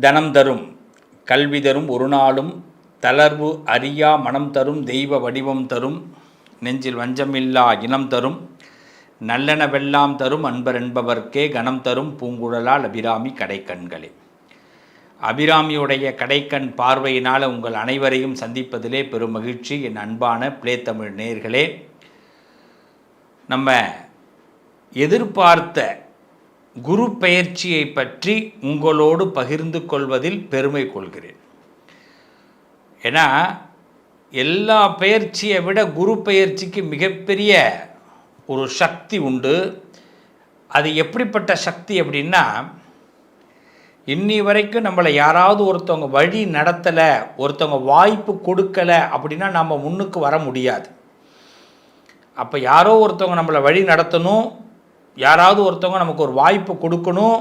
தனம் தரும் கல்வி தரும் ஒரு நாளும் தளர்வு அறியா மனம் தரும் தெய்வ வடிவம் தரும் நெஞ்சில் வஞ்சமில்லா இனம் தரும் நல்லனவெல்லாம் தரும் அன்பர் என்பவர்க்கே கணம் தரும் பூங்குழலால் அபிராமி கடைக்கண்களே. அபிராமியுடைய கடைக்கண் பார்வையினால் உங்கள் அனைவரையும் சந்திப்பதிலே பெரும் மகிழ்ச்சி. என் அன்பான பிளே தமிழ் நேயர்களே, நம்ம எதிர்பார்த்த குரு பெயர்ச்சியை பற்றி உங்களோடு பகிர்ந்து கொள்வதில் பெருமை கொள்கிறேன். ஏன்னா எல்லா பெயர்ச்சியை விட குரு பெயர்ச்சிக்கு மிகப்பெரிய ஒரு சக்தி உண்டு. அது எப்படிப்பட்ட சக்தி அப்படின்னா, இன்னி வரைக்கும் நம்மளை யாராவது ஒருத்தவங்க வழி நடத்தலை, ஒருத்தவங்க வாய்ப்பு கொடுக்கலை அப்படின்னா நம்ம முன்னுக்கு வர முடியாது. அப்போ யாரோ ஒருத்தவங்க நம்மளை வழி நடத்தணும், யாராவது ஒருத்தவங்க நமக்கு ஒரு வாய்ப்பு கொடுக்கணும்.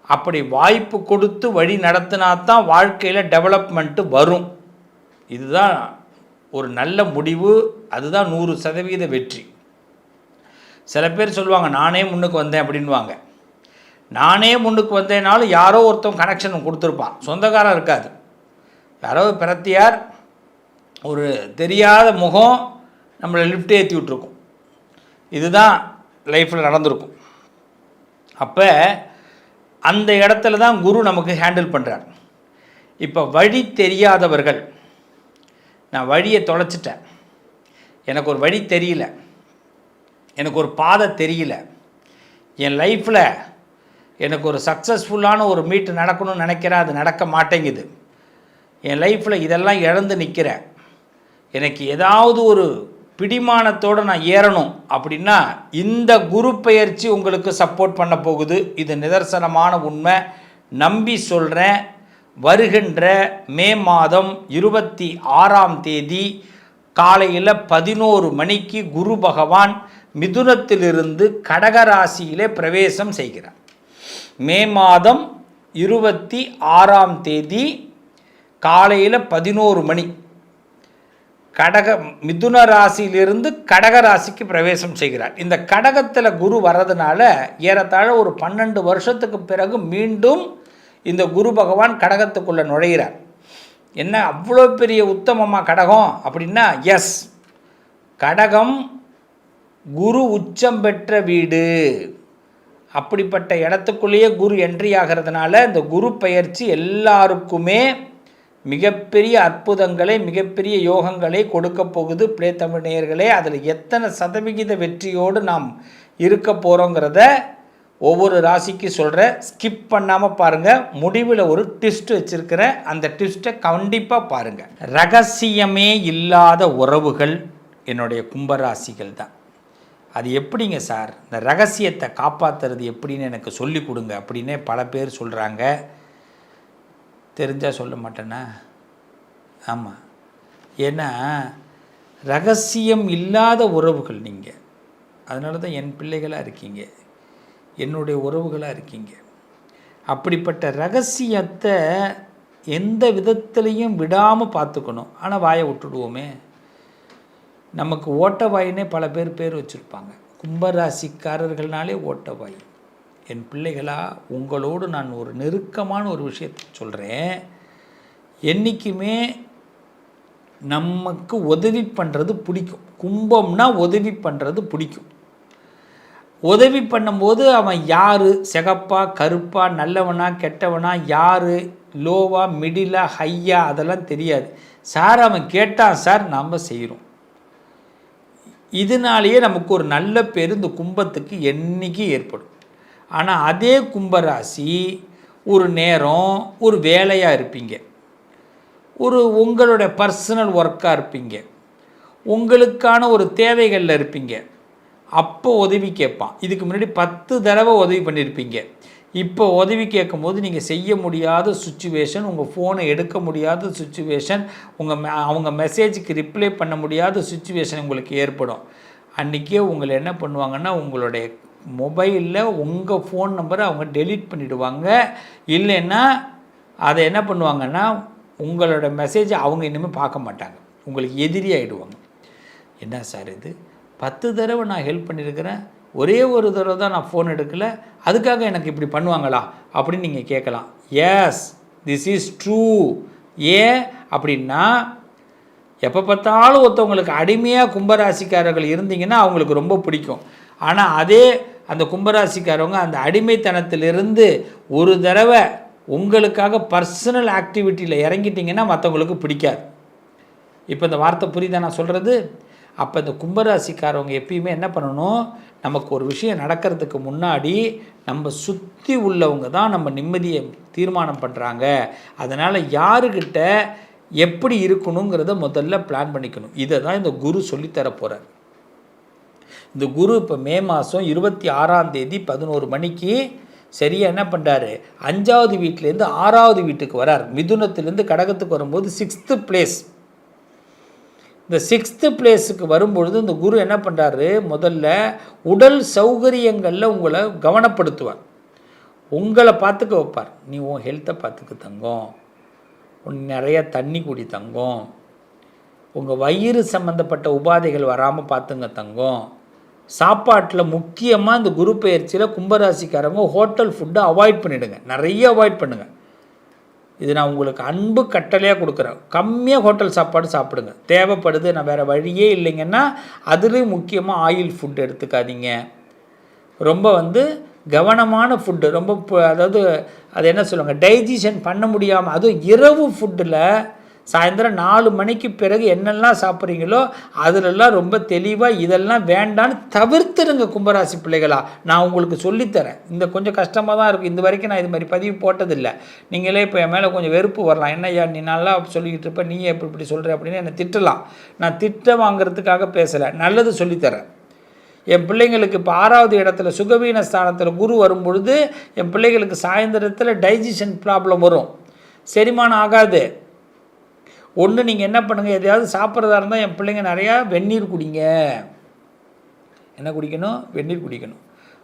அப்படி வாய்ப்பு கொடுத்து வழி நடத்தினா தான் வாழ்க்கையில் டெவலப்மெண்ட்டு வரும். இதுதான் ஒரு நல்ல முடிவு, அதுதான் 100% வெற்றி. சில பேர் சொல்லுவாங்க நானே முன்னுக்கு வந்தேன் அப்படின்வாங்க. நானே முன்னுக்கு வந்தேனாலும் யாரோ ஒருத்தவங்க கனெக்ஷன் கொடுத்துருப்பான், சொந்தக்காரன் இருக்காது. யாரோ பிரத்தியார் ஒரு தெரியாத முகம் நம்மளை லிஃப்ட் ஏற்றி விட்டுருக்கும். இதுதான் லைஃப்பில் நடந்திருக்கும். அப்போ அந்த இடத்துல தான் குரு நமக்கு ஹேண்டில் பண்ணுறார். இப்போ வழி தெரியாதவர்கள், நான் வழியை தொலைச்சிட்டேன், எனக்கு ஒரு வழி தெரியல, எனக்கு ஒரு பாதை தெரியல, என் லைஃப்பில் எனக்கு ஒரு சக்ஸஸ்ஃபுல்லான ஒரு மீட் நடக்கணும்னு நினைக்கிறேன், அது நடக்க மாட்டேங்குது, என் லைஃப்பில் இதெல்லாம் இழந்து நிற்கிறேன், எனக்கு ஏதாவது ஒரு பிடிமானத்தோடு நான் ஏறணும் அப்படின்னா இந்த குரு பெயர்ச்சி உங்களுக்கு சப்போர்ட் பண்ண போகுது. இது நிதர்சனமான உண்மை, நம்பி சொல்கிறேன். வருகின்ற மே மாதம் 26ஆம் தேதி காலையில் 11 மணிக்கு குரு பகவான் மிதுனத்திலிருந்து கடகராசியிலே பிரவேசம் செய்கிறார். மே மாதம் 26ஆம் தேதி காலையில் 11 மணி மிதுன ராசியிலிருந்து கடக ராசிக்கு பிரவேசம் செய்கிறார். இந்த கடகத்தில் குரு வர்றதுனால ஏறத்தாழ ஒரு 12 வருஷத்துக்கு பிறகு மீண்டும் இந்த குரு பகவான் கடகத்துக்குள்ளே நுழைகிறார். என்ன அவ்வளோ பெரிய உத்தமமாக கடகம் அப்படின்னா, எஸ், கடகம் குரு உச்சம் பெற்ற வீடு. அப்படிப்பட்ட இடத்துக்குள்ளேயே குரு என்ட்ரி ஆகிறதுனால இந்த குரு பெயர்ச்சி எல்லாருக்குமே மிகப்பெரிய அற்புதங்களை, மிகப்பெரிய யோகங்களை கொடுக்க போகுது. பிளே தமிழ் நேயர்களே, அதில் எத்தனை சதவிகித வெற்றியோடு நாம் இருக்க போகிறோங்கிறத ஒவ்வொரு ராசிக்கு சொல்கிறேன். ஸ்கிப் பண்ணாமல் பாருங்கள். முடிவில் ஒரு ட்விஸ்ட் வச்சுருக்கிறேன், அந்த ட்விஸ்ட்டை கண்டிப்பாக பாருங்கள். ரகசியமே இல்லாத உறவுகள் என்னுடைய கும்பராசிகள் தான். அது எப்படிங்க சார், இந்த ரகசியத்தை காப்பாற்றுறது எப்படின்னு எனக்கு சொல்லி கொடுங்க அப்படின்னே பல பேர் சொல்கிறாங்க. தெரிஞ்சால் சொல்ல மாட்டேன்னா? ஆமாம், ஏன்னா ரகசியம் இல்லாத உறவுகள் நீங்கள். அதனால தான் என் பிள்ளைகளாக இருக்கீங்க, என்னுடைய உறவுகளாக இருக்கீங்க. அப்படிப்பட்ட ரகசியத்தை எந்த விதத்துலேயும் விடாமல் பார்த்துக்கணும். ஆனால் வாயை விட்டுடுவோமே, நமக்கு ஓட்ட வாயினே பல பேர் வச்சுருப்பாங்க. கும்பராசிக்காரர்கள்னாலே ஓட்ட வாய். என் பிள்ளைகளா, உங்களோடு நான் ஒரு நெருக்கமான ஒரு விஷயத்தை சொல்கிறேன். என்றைக்குமே நமக்கு உதவி பண்ணுறது பிடிக்கும். கும்பம்னா உதவி பண்ணுறது பிடிக்கும். உதவி பண்ணும்போது அவன் யார், சிகப்பா கருப்பா, நல்லவனா கெட்டவனா, யார் லோவா மிடிலா ஹையா, அதெல்லாம் தெரியாது சார். அவன் கேட்டான் சார், நாம் செய்கிறோம். இதனாலேயே நமக்கு ஒரு நல்ல பேர் இந்த கும்பத்துக்கு என்றைக்கு ஏற்படும். ஆனால் அதே கும்பராசி ஒரு நேரம் ஒரு வேலையாக இருப்பீங்க, ஒரு உங்களுடைய பர்சனல் ஒர்க்காக இருப்பீங்க, உங்களுக்கான ஒரு தேவைகளில் இருப்பீங்க. அப்போ உதவி கேட்பான். இதுக்கு முன்னாடி 10 தடவை உதவி பண்ணியிருப்பீங்க. இப்போ உதவி கேட்கும் போது நீங்கள் செய்ய முடியாத சுச்சுவேஷன், உங்கள் ஃபோனை எடுக்க முடியாத சுச்சுவேஷன், அவங்க மெசேஜுக்கு ரிப்ளை பண்ண முடியாத சுச்சுவேஷன் உங்களுக்கு ஏற்படும். அன்றைக்கே உங்களை என்ன பண்ணுவாங்கன்னா, உங்களுடைய மொபைலில் உங்கள் ஃபோன் நம்பரை அவங்க டெலீட் பண்ணிவிடுவாங்க. இல்லைன்னா அதை என்ன பண்ணுவாங்கன்னா, உங்களோட மெசேஜை அவங்க இனிமேல் பார்க்க மாட்டாங்க, உங்களுக்கு எதிரி ஆகிடுவாங்க. என்ன சார் இது, 10 தடவை நான் ஹெல்ப் பண்ணியிருக்கிறேன், ஒரே ஒரு தடவை தான் நான் ஃபோன் எடுக்கலை, அதுக்காக எனக்கு இப்படி பண்ணுவாங்களா அப்படின்னு நீங்கள் கேட்கலாம். Yes, this is true. ஏன் அப்படின்னா எப்போ பார்த்தாலும் ஒருத்தவங்களுக்கு அடிமையாக கும்பராசிக்காரர்கள் இருந்தீங்கன்னா அவங்களுக்கு ரொம்ப பிடிக்கும். ஆனால் அதே அந்த கும்பராசிக்காரவங்க அந்த அடிமைத்தனத்திலிருந்து ஒரு தடவை உங்களுக்காக பர்சனல் ஆக்டிவிட்டியில் இறங்கிட்டிங்கன்னா மற்றவங்களுக்கு பிடிக்காது. இப்போ இந்த வார்த்தை புரியுதா நான் சொல்கிறது? அப்போ இந்த கும்பராசிக்காரவங்க எப்பயுமே என்ன பண்ணணும், நமக்கு ஒரு விஷயம் நடக்கிறதுக்கு முன்னாடி நம்ம சுற்றி உள்ளவங்க தான் நம்ம நிம்மதியை தீர்மானம் பண்ணுறாங்க. அதனால் யாருக்கிட்ட எப்படி இருக்கணுங்கிறத முதல்ல பிளான் பண்ணிக்கணும். இதை தான் இந்த குரு சொல்லித்தர போகிறார். இந்த குரு இப்போ மே மாதம் 26ஆம் தேதி 11 மணிக்கு சரியாக என்ன பண்ணுறாரு, 5வது வீட்டிலேருந்து 6வது வீட்டுக்கு வரார். மிதுனத்திலேருந்து கடகத்துக்கு வரும்போது 6th பிளேஸ். இந்த 6th பிளேஸுக்கு வரும்பொழுது இந்த குரு என்ன பண்ணுறாரு, முதல்ல உடல் சௌகரியங்களில் உங்களை கவனப்படுத்துவார். உங்களை பார்த்துக்க வைப்பார். நீ உன் ஹெல்த்தை பார்த்துக்க தங்கம், நிறைய தண்ணி குடி தங்கம், உங்கள் வயிறு சம்மந்தப்பட்ட உபாதைகள் வராமல் பார்த்துங்க தங்கம். சாப்பாட்டில் முக்கியமாக இந்த குரு பயிற்சியில் கும்பராசிக்காரங்க ஹோட்டல் ஃபுட்டை அவாய்ட் பண்ணிவிடுங்க, நிறைய அவாய்ட் பண்ணுங்கள். இது நான் உங்களுக்கு அன்பு கட்டளையாக கொடுக்குறேன். கம்மியாக ஹோட்டல் சாப்பாடு சாப்பிடுங்க, தேவைப்படுது. நான் வேறு வழியே இல்லைங்கன்னா அதுலேயும் முக்கியமாக ஆயில் ஃபுட் எடுத்துக்காதீங்க. ரொம்ப கவனமான ஃபுட்டு, ரொம்ப அதாவது அது என்ன சொல்லுவாங்க, டைஜஷன் பண்ண முடியாமல், அதுவும் இரவு ஃபுட்டில் சாயந்தரம் 4 மணிக்கு பிறகு என்னெல்லாம் சாப்பிட்றீங்களோ அதிலெல்லாம் ரொம்ப தெளிவாக இதெல்லாம் வேண்டான்னு தவிர்த்துடுங்க கும்பராசி பிள்ளைகளா. நான் உங்களுக்கு சொல்லித்தரேன். இந்த கொஞ்சம் கஷ்டமாக தான் இருக்கும். இந்த வரைக்கும் நான் இது மாதிரி பதிவு போட்டதில்லை. நீங்களே இப்போ என் மேலே கொஞ்சம் வெறுப்பு வரலாம். என்னய்யா நீ நல்லா சொல்லிக்கிட்டு இருப்ப, நீ எப்படி இப்படி சொல்கிற அப்படின்னு என்னை திட்டலாம். நான் திட்ட வாங்கிறதுக்காக பேசலை, நல்லது சொல்லித்தரேன். என் பிள்ளைங்களுக்கு இப்போ 6வது இடத்துல சுகவீன ஸ்தானத்தில் குரு வரும்பொழுது என் பிள்ளைங்களுக்கு சாயந்தரத்தில் டைஜஷன் ப்ராப்ளம் வரும், செரிமானம் ஆகாது. ஒன்று நீங்கள் என்ன பண்ணுங்கள், எதையாவது சாப்பிட்றதா இருந்தால் என் பிள்ளைங்க நிறையா வெந்நீர் குடிங்க. என்ன குடிக்கணும்? வெந்நீர் குடிக்கணும்.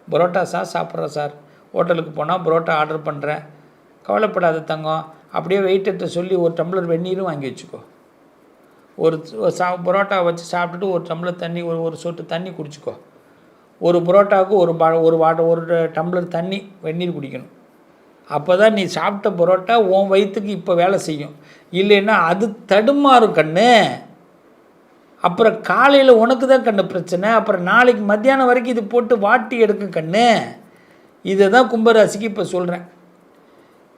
பரோட்டா சாப்பிட்றேன் சார், ஹோட்டலுக்கு போனால் பரோட்டா ஆர்டர் பண்ணுறேன். கவலைப்படாத தங்கம், அப்படியே வெயிட்டர்கிட்ட சொல்லி ஒரு டம்ளர் வெந்நீரும் வாங்கி வச்சுக்கோ. ஒரு பரோட்டா வச்சு சாப்பிட்டுட்டு ஒரு டம்ளர் தண்ணி, ஒரு சொட்டு தண்ணி குடிச்சிக்கோ. ஒரு பரோட்டாவுக்கு ஒரு டம்ளர் தண்ணி வெந்நீர் குடிக்கணும். அப்போ தான் நீ சாப்பிட்ட பரோட்டா உன் வயிற்றுக்கு இப்போ வேலை செய்யும். இல்லைன்னா அது தடுமாறும் கண்ணு. அப்புறம் காலையில் உனக்கு தான் கண்ணு பிரச்சனை. அப்புறம் நாளைக்கு மத்தியானம் வரைக்கும் இது போட்டு வாட்டி எடுக்கும் கண்ணு. இதை தான் கும்பராசிக்கு இப்போ சொல்கிறேன்.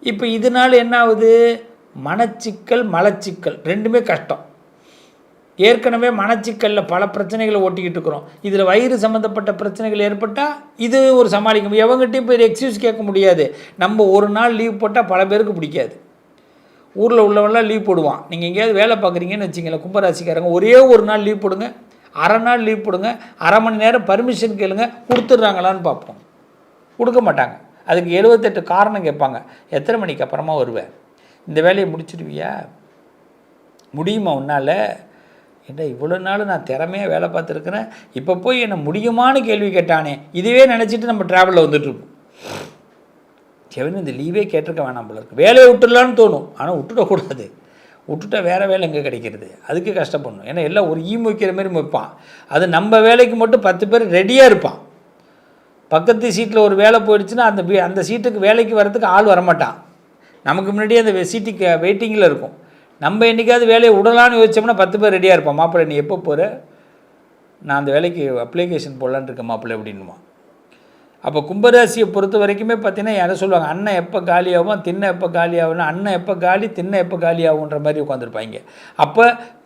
இப்போ இதனால் என்ன ஆகுது, மனச்சிக்கல் மலச்சிக்கல் ரெண்டுமே கஷ்டம். ஏற்கனவே மனச்சிக்கலில் பல பிரச்சனைகளை ஓட்டிக்கிட்டு இருக்கிறோம். இதில் வயிறு சம்மந்தப்பட்ட பிரச்சனைகள் ஏற்பட்டால் இது ஒரு சமாளிக்க முடியும். எவங்ககிட்டையும் போய் எக்ஸ்கியூஸ் கேட்க முடியாது. நம்ம ஒரு நாள் லீவ் போட்டால் பல பேருக்கு பிடிக்காது. ஊரில் உள்ளவெல்லாம் லீவ் போடுவான். நீங்கள் எங்கேயாவது வேலை பார்க்குறீங்கன்னு வச்சிங்களேன் கும்பராசிக்காரங்க, ஒரே ஒரு நாள் லீவ் போடுங்க, அரை நாள் லீவ் போடுங்க, அரை மணி நேரம் பர்மிஷன் கேளுங்க, கொடுத்துட்றாங்களான்னு பார்ப்போம். கொடுக்க மாட்டாங்க. அதுக்கு 78 காரணம் கேட்பாங்க. எத்தனை மணிக்கு அப்புறமா வருவேன், இந்த வேலையை முடிச்சிடுவியா, முடியுமா உன்னால், ஏண்டா இவ்வளோ நாள் நான் திறமையாக வேலை பார்த்துருக்குறேன், இப்போ போய் என்னை முடியுமான்னு கேள்வி கேட்டானே, இதுவே நினச்சிட்டு நம்ம ட்ராவலில் வந்துட்டுருப்போம். செவன் இந்த லீவே கேட்டிருக்க வேணாம் போல இருக்குது. வேலையை விட்டுடலான்னு தோணும், ஆனால் விட்டுடக்கூடாது. விட்டுட்டா வேறு வேலை எங்கே கிடைக்கிறது, அதுக்கு கஷ்டப்படணும். ஏன்னா எல்லாம் ஒரு வைக்கிற மாதிரி வைப்பான். அது நம்ம வேலைக்கு மட்டும் 10 பேர் ரெடியாக இருப்பான். பக்கத்து சீட்டில் ஒரு வேலை போயிடுச்சுன்னா அந்த சீட்டுக்கு வேலைக்கு வரத்துக்கு ஆள் வரமாட்டான். நமக்கு முன்னாடியே அந்த சீட்டுக்கு வெயிட்டிங்கில் இருக்கும். நம்ம என்றைக்காவது வேலையை விடலான்னு யோசிச்சோம்னா 10 பேர் ரெடியாக இருப்பான். மாப்பிள்ளை நீ எப்போ போகிற, நான் அந்த வேலைக்கு அப்ளிகேஷன் போடலான்னு இருக்கேன் மாப்பிள்ளை அப்படின்னுமா. அப்போ கும்பராசியை பொறுத்த வரைக்குமே பார்த்தீங்கன்னா யாரும் சொல்லுவாங்க, அண்ணன் எப்போ காலியாகும் தின்ன எப்போ காலியாகும்னா, அண்ணன் எப்போ காலி தின்ன எப்போ காலியாகுன்ற மாதிரி உட்காந்துருப்பாங்க. அப்போ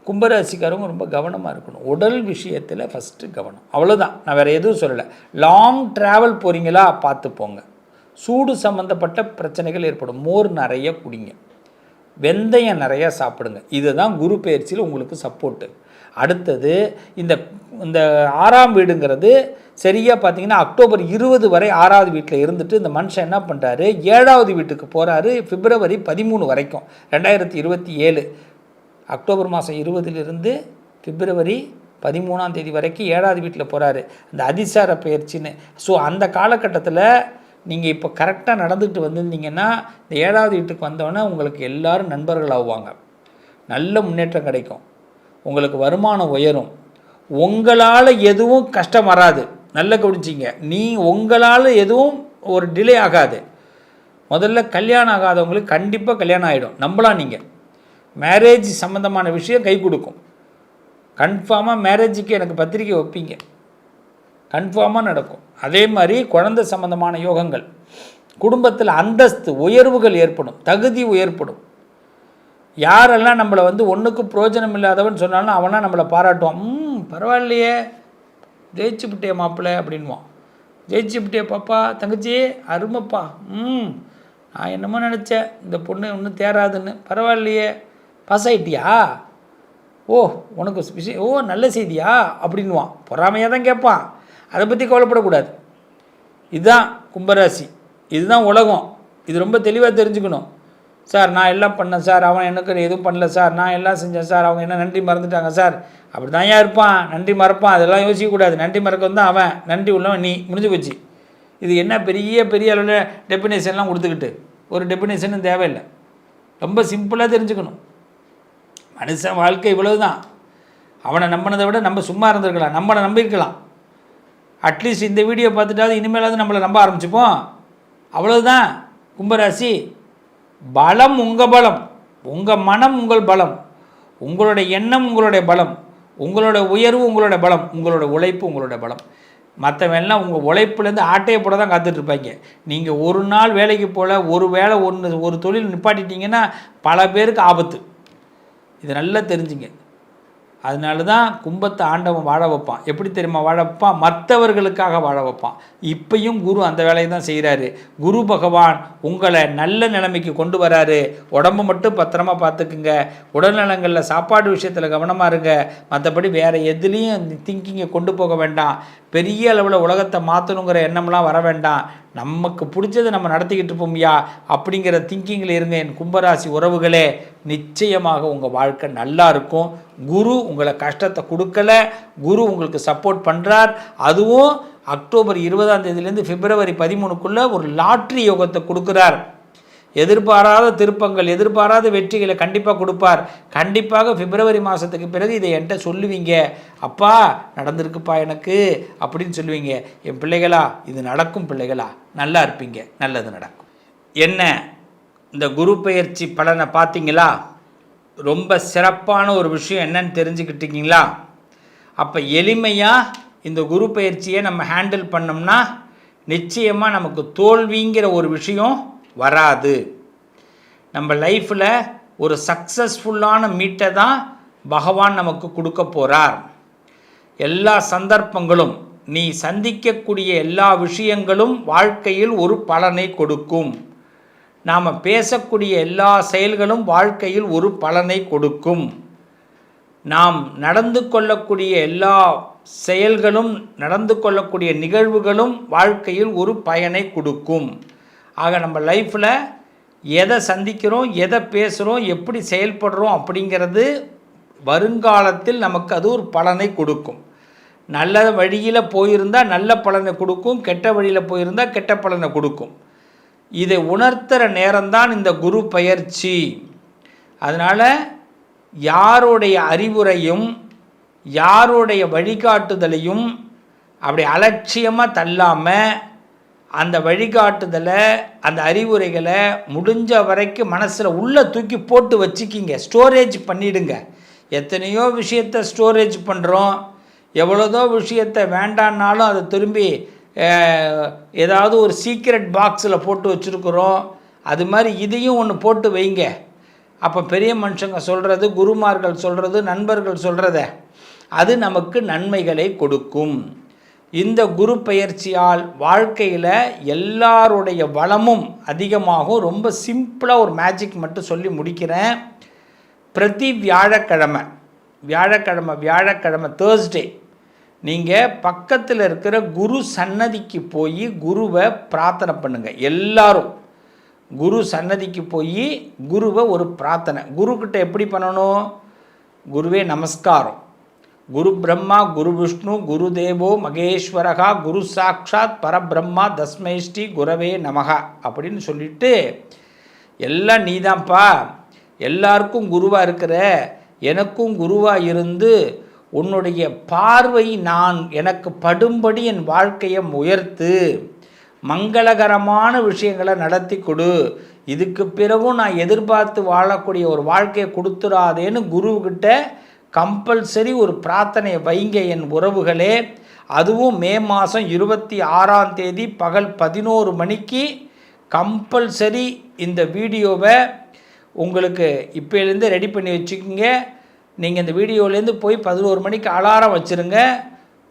கும்பராசிக்காரங்க ரொம்ப கவனமாக இருக்கணும். உடல் விஷயத்தில் ஃபஸ்ட்டு கவனம், அவ்வளோதான். நான் வேறு எதுவும் சொல்லலை. லாங் ட்ராவல் போகிறீங்களா பார்த்து போங்க. சூடு சம்மந்தப்பட்ட பிரச்சனைகள் ஏற்படும். மோர் நிறைய குடிங்க, வெந்தயம் நிறையா சாப்பிடுங்க. இதுதான் குரு பயிற்சியில் உங்களுக்கு சப்போர்ட்டு. அடுத்தது இந்த 6ஆம் வீடுங்கிறது சரியாக பார்த்தீங்கன்னா அக்டோபர் 20 வரை 6வது வீட்டில் இருந்துட்டு இந்த மனுஷன் என்ன பண்ணுறாரு, 7வது வீட்டுக்கு போகிறாரு. பிப்ரவரி 13 வரைக்கும் 2027 அக்டோபர் மாதம் 20லிருந்து பிப்ரவரி 13ஆம் தேதி வரைக்கும் 7வது வீட்டில் போகிறாரு. அந்த அதிசார பயிற்சின்னு. ஸோ அந்த காலகட்டத்தில் நீங்கள் இப்போ கரெக்டாக நடந்துக்கிட்டு வந்திருந்தீங்கன்னா இந்த 7வது வீட்டுக்கு வந்தோடனே உங்களுக்கு எல்லோரும் நண்பர்கள் ஆகுவாங்க, நல்ல முன்னேற்றம் கிடைக்கும், உங்களுக்கு வருமானம் உயரும், உங்களால் எதுவும் கஷ்டம் வராது. நல்ல கவனிச்சிங்க, உங்களால் எதுவும் ஒரு டிலே ஆகாது. முதல்ல கல்யாணம் ஆகாதவங்களுக்கு கண்டிப்பாக கல்யாணம் ஆகிடும், நம்பலாம். நீங்கள் மேரேஜ் சம்மந்தமான விஷயம் கை கொடுக்கும். கன்ஃபார்மாக மேரேஜுக்கு எனக்கு பத்திரிக்கை வைப்பீங்க, கன்ஃபார்மாக நடக்கும். அதே மாதிரி குழந்தை சம்மந்தமான யோகங்கள், குடும்பத்தில் அந்தஸ்து உயர்வுகள் ஏற்படும், தகுதி உயர்ப்படும். யாரெல்லாம் நம்மளை ஒன்றுக்கு பிரயோஜனம் இல்லாதவன் சொன்னாலும் அவனா நம்மளை பாராட்டுவான். பரவாயில்லையே, ஜெயிச்சு விட்டிய மாப்பிள்ளை அப்படின்வான். ஜெயிச்சு விட்டிய பாப்பா, தங்கச்சி அருமைப்பா, நான் என்னமோ நினச்சேன் இந்த பொண்ணு ஒன்றும் தேராதுன்னு, பரவாயில்லையே, பாஸ் ஆகிட்டியா, ஓ உனக்கு விஷயம், ஓ நல்ல செய்தியா அப்படின்வான். பொறாமையாக தான் கேட்பான், அதை பற்றி கவலைப்படக்கூடாது. இதுதான் கும்பராசி, இதுதான் உலகம். இது ரொம்ப தெளிவாக தெரிஞ்சுக்கணும். சார் நான் எல்லாம் பண்ணேன் சார், அவன் எனக்கு எதுவும் பண்ணல சார், நான் எல்லாம் செஞ்சேன் சார், அவங்க என்ன நன்றி மறந்துட்டாங்க சார். அப்படி தான் ஏன் இருப்பான், நன்றி மறப்பான், அதெல்லாம் யோசிக்கக்கூடாது. நன்றி மறக்க அவன், நன்றி உள்ளவன் நீ, முடிஞ்சு போச்சு. இது என்ன பெரிய பெரிய அளவில் டெஃபினேஷன்லாம் கொடுத்துக்கிட்டு ஒரு டெஃபினேஷனும் தேவையில்லை. ரொம்ப சிம்பிளாக தெரிஞ்சுக்கணும். மனுஷன் வாழ்க்கை இவ்வளவு தான். அவனை நம்பினதை விட நம்ம சும்மா இருந்திருக்கலாம், நம்மளை நம்பியிருக்கலாம். அட்லீஸ்ட் இந்த வீடியோ பார்த்துட்டாவது இனிமேலாவது நம்மளை நம்ப ஆரம்பிச்சுப்போம். அவ்வளவுதான் கும்பராசி. பலம் உங்கள் பலம், உங்கள் மனம் உங்கள் பலம், உங்களுடைய எண்ணம் உங்களுடைய பலம், உங்களோட உயர்வு உங்களோட பலம், உங்களோட உழைப்பு உங்களோட பலம். மற்றவெல்லாம் உங்கள் உழைப்புலேருந்து ஆட்டையை போட தான் காத்துட்ருப்பாங்க. நீங்கள் ஒரு நாள் வேலைக்கு போல் ஒரு வேலை ஒரு தொழில் நிப்பாட்டிட்டீங்கன்னா பல பேருக்கு ஆபத்து. இது நல்லா தெரிஞ்சுங்க. அதனால தான் கும்பத்தை ஆண்டவன் வாழ வைப்பான். எப்படி தெரியுமா வாழ வைப்பான்? மற்றவர்களுக்காக வாழ வைப்பான். இப்பையும் குரு அந்த வேலையை தான் செய்கிறாரு. குரு பகவான் உங்களை நல்ல நிலைமைக்கு கொண்டு வராரு. உடம்பு மட்டும் பத்திரமா பார்த்துக்குங்க. உடல்நலங்களில் சாப்பாடு விஷயத்தில் கவனமாக இருங்க. மற்றபடி வேறு எதுலேயும் திங்கிங்கை கொண்டு போக வேண்டாம். பெரிய அளவில் உலகத்தை மாற்றணுங்கிற எண்ணம்லாம் வர வேண்டாம். நமக்கு பிடிச்சதை நம்ம நடத்திக்கிட்டு இருப்போம்யா அப்படிங்கிற திங்கிங்கில் இருங்க. என் கும்பராசி உறவுகளே, நிச்சயமாக உங்கள் வாழ்க்கை நல்லா இருக்கும். குரு உங்களை கஷ்டத்தை கொடுக்கல, குரு உங்களுக்கு சப்போர்ட் பண்ணுறார். அதுவும் அக்டோபர் 20 பிப்ரவரி 13 ஒரு லாட்ரி யோகத்தை கொடுக்குறார். எதிர்பாராத திருப்பங்கள், எதிர்பாராத வெற்றிகளை கண்டிப்பாக கொடுப்பார். கண்டிப்பாக பிப்ரவரி மாதத்துக்கு பிறகு இதை என்கிட்ட சொல்லுவீங்க, அப்பா நடந்திருக்குப்பா எனக்கு அப்படின்னு சொல்லுவீங்க. என் பிள்ளைகளா இது நடக்கும், பிள்ளைகளா நல்லா இருப்பீங்க, நல்லது நடக்கும். என்ன இந்த குரு பெயர்ச்சி பலனை பார்த்தீங்களா? ரொம்ப சிறப்பான ஒரு விஷயம் என்னன்னு தெரிஞ்சுக்கிட்டீங்களா? அப்போ எளிமையாக இந்த குரு பயிற்சியை நம்ம ஹேண்டில் பண்ணோம்னா நிச்சயமாக நமக்கு தோல்விங்கிற ஒரு விஷயம் வராது. நம்ம லைஃப்பில் ஒரு சக்ஸஸ்ஃபுல்லான மீட்டை தான் பகவான் நமக்கு கொடுக்க போகிறார். எல்லா சந்தர்ப்பங்களும், நீ சந்திக்கக்கூடிய எல்லா விஷயங்களும் வாழ்க்கையில் ஒரு பலனை கொடுக்கும். நாம் பேசக்கூடிய எல்லா செயல்களும் வாழ்க்கையில் ஒரு பலனை கொடுக்கும். நாம் நடந்து கொள்ளக்கூடிய எல்லா செயல்களும், நடந்து கொள்ளக்கூடிய நிகழ்வுகளும் வாழ்க்கையில் ஒரு பயனை கொடுக்கும். ஆக நம்ம லைஃப்பில் எதை சந்திக்கிறோம், எதை பேசுகிறோம், எப்படி செயல்படுறோம் அப்படிங்கிறது வருங்காலத்தில் நமக்கு அது ஒரு பலனை கொடுக்கும். நல்ல வழியில் போயிருந்தால் நல்ல பலனை கொடுக்கும், கெட்ட வழியில் போயிருந்தால் கெட்ட பலனை கொடுக்கும். இதை உணர்த்துகிற நேரம்தான் இந்த குரு பயிற்சி. அதனால் யாருடைய அறிவுரையும் யாருடைய வழிகாட்டுதலையும் அப்படி அலட்சியமாக தள்ளாமல் அந்த வழிகாட்டுதலை, அந்த அறிவுரைகளை முடிஞ்ச வரைக்கும் மனசில் உள்ளே தூக்கி போட்டு வச்சுக்கிங்க, ஸ்டோரேஜ் பண்ணிவிடுங்க. எத்தனையோ விஷயத்தை ஸ்டோரேஜ் பண்ணுறோம், எவ்வளோதோ விஷயத்தை வேண்டான்னாலும் அதை திரும்பி ஏதாவது ஒரு சீக்ரெட் பாக்ஸில் போட்டு வச்சுருக்குறோம். அது மாதிரி இதையும் ஒன்று போட்டு வைங்க. அப்போ பெரிய மனுஷங்க சொல்கிறது, குருமார்கள் சொல்கிறது, நண்பர்கள் சொல்கிறத அது நமக்கு நன்மைகளை கொடுக்கும். இந்த குரு பயிற்சியால் வாழ்க்கையில் எல்லாருடைய வளமும் அதிகமாகும். ரொம்ப சிம்பிளாக ஒரு மேஜிக் மட்டும் சொல்லி முடிக்கிறேன். பிரதி வியாழக்கிழமை தேர்ஸ்டே நீங்கள் பக்கத்தில் இருக்கிற குரு சன்னதிக்கு போய் குருவை பிரார்த்தனை பண்ணுங்கள். எல்லாரும் குரு சன்னதிக்கு போய் குருவை ஒரு பிரார்த்தனை. குருக்கிட்ட எப்படி பண்ணணும்? குருவே நமஸ்காரம், குரு பிரம்மா குரு விஷ்ணு குரு தேவோ மகேஸ்வரகா குரு சாட்சாத் பரபிரம்மா தஸ்மை ஸ்ரீ குரவே நமகா அப்படின்னு சொல்லிட்டு, எல்லாம் நீதான்ப்பா, எல்லாருக்கும் குருவாக இருக்கிற எனக்கும் குருவாக இருந்து உன்னுடைய பார்வை நான் எனக்கு படும்படி என் வாழ்க்கையை உயர்த்து, மங்களகரமான விஷயங்களை நடத்தி கொடு, இதுக்கு பிறகும் நான் எதிர்பார்த்து வாழக்கூடிய ஒரு வாழ்க்கையை கொடுத்துடாதேன்னு குருக்கிட்ட கம்பல்சரி ஒரு பிரார்த்தனையை வைங்க என் உறவுகளே. அதுவும் மே மாதம் 26ஆம் தேதி பகல் 11 மணிக்கு கம்பல்சரி இந்த வீடியோவை உங்களுக்கு இப்போலேருந்து ரெடி பண்ணி வச்சுக்கோங்க. நீங்கள் இந்த வீடியோலேருந்து போய் 11 மணிக்கு அலாரம் வச்சுருங்க.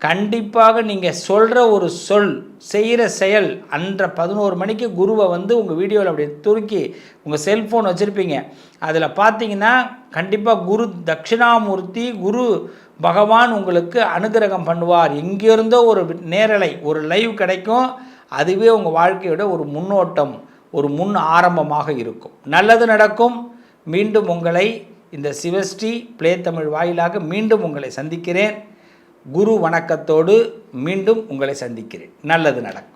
கண்டிப்பாக நீங்கள் சொல்கிற ஒரு சொல், செய்கிற செயல் அன்ற 11 மணிக்கு குருவை உங்கள் வீடியோவில் அப்படியே துருக்கி உங்கள் செல்ஃபோன் வச்சுருப்பீங்க. அதில் பார்த்தீங்கன்னா கண்டிப்பாக குரு தட்சிணாமூர்த்தி குரு பகவான் உங்களுக்கு அனுகிரகம் பண்ணுவார். எங்கேருந்தோ ஒரு நேரலை, ஒரு லைவ் கிடைக்கும். அதுவே உங்கள் வாழ்க்கையோட ஒரு முன்னோட்டம், ஒரு முன் ஆரம்பமாக இருக்கும். நல்லது நடக்கும். மீண்டும் உங்களை இந்த சிவஸ்ரீ ப்ளே தமிழ் வாயிலாக மீண்டும் உங்களை சந்திக்கிறேன். குரு வணக்கத்தோடு மீண்டும் உங்களை சந்திக்கிறேன். நல்லது நடக்கும்.